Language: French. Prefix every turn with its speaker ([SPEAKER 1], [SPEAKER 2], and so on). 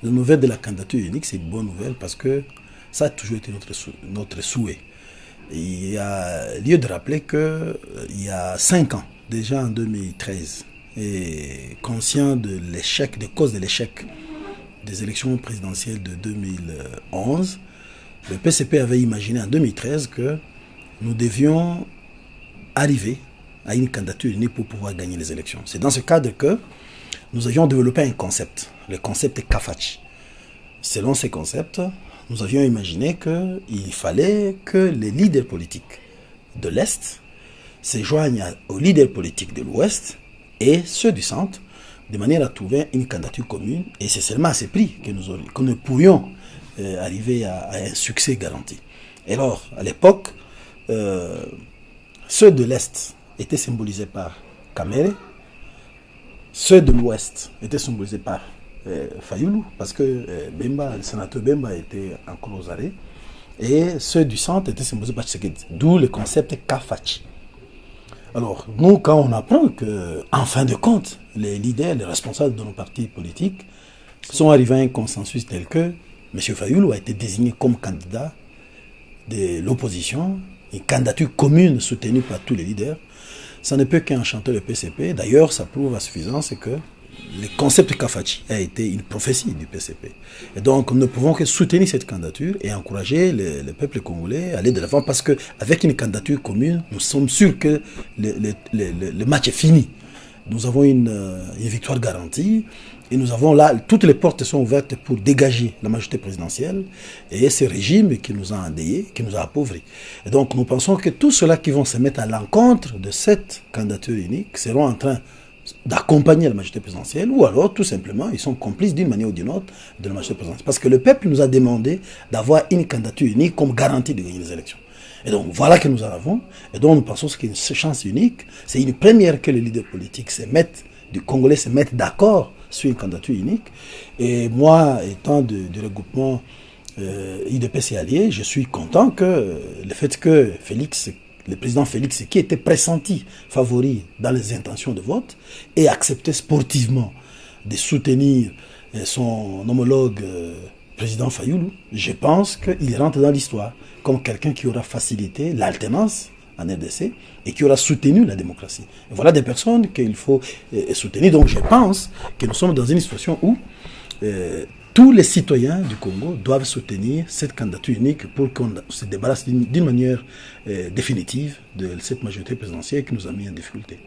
[SPEAKER 1] La nouvelle de la candidature unique, c'est une bonne nouvelle parce que ça a toujours été notre souhait. Et il y a lieu de rappeler qu'il y a 5 ans, déjà en 2013, et conscient de l'échec, des causes de l'échec des élections présidentielles de 2011, le PCP avait imaginé en 2013 que nous devions arriver à une candidature unique pour pouvoir gagner les élections. C'est dans ce cadre que nous avions développé un concept, le concept Kafachi. Selon ce concept, nous avions imaginé qu'il fallait que les leaders politiques de l'Est se joignent aux leaders politiques de l'Ouest et ceux du Centre, de manière à trouver une candidature commune. Et c'est seulement à ce prix que nous pourrions arriver à un succès garanti. Et alors, à l'époque, ceux de l'Est étaient symbolisés par Kamere, ceux de l'Ouest étaient symbolisés par Fayoulou, parce que Bemba, le sénateur Bemba était encore aux arrêts, et ceux du Centre étaient symbolisés par Tshisekedi, d'où le concept Kafachi. Alors, nous, quand on apprend que, en fin de compte, les leaders, les responsables de nos partis politiques sont arrivés à un consensus tel que M. Fayoulou a été désigné comme candidat de l'opposition, une candidature commune soutenue par tous les leaders, ça ne peut qu'enchanter le PCP. D'ailleurs, ça prouve à suffisance que le concept Kafachi a été une prophétie du PCP. Et donc, nous ne pouvons que soutenir cette candidature et encourager le peuple congolais à aller de l'avant parce qu'avec une candidature commune, nous sommes sûrs que le match est fini. Nous avons une victoire garantie et nous avons là, toutes les portes sont ouvertes pour dégager la majorité présidentielle et ce régime qui nous a endeuillés, qui nous a appauvris. Et donc, nous pensons que tous ceux-là qui vont se mettre à l'encontre de cette candidature unique seront en train d'accompagner la majorité présidentielle ou alors tout simplement ils sont complices d'une manière ou d'une autre de la majorité présidentielle. Parce que le peuple nous a demandé d'avoir une candidature unique comme garantie de gagner les élections. Et donc voilà que nous en avons et donc nous pensons que c'est une chance unique. C'est une première que les leaders politiques du Congolais se mettent d'accord sur une candidature unique. Et moi, étant du regroupement IDPC allié, je suis content que le fait que le président Félix, qui était pressenti favori dans les intentions de vote, ait accepté sportivement de soutenir son homologue président Fayoulou. Je pense qu'il rentre dans l'histoire comme quelqu'un qui aura facilité l'alternance en RDC et qui aura soutenu la démocratie. Et voilà des personnes qu'il faut soutenir. Donc je pense que nous sommes dans une situation où tous les citoyens du Congo doivent soutenir cette candidature unique pour qu'on se débarrasse d'une manière définitive de cette majorité présidentielle qui nous a mis en difficulté.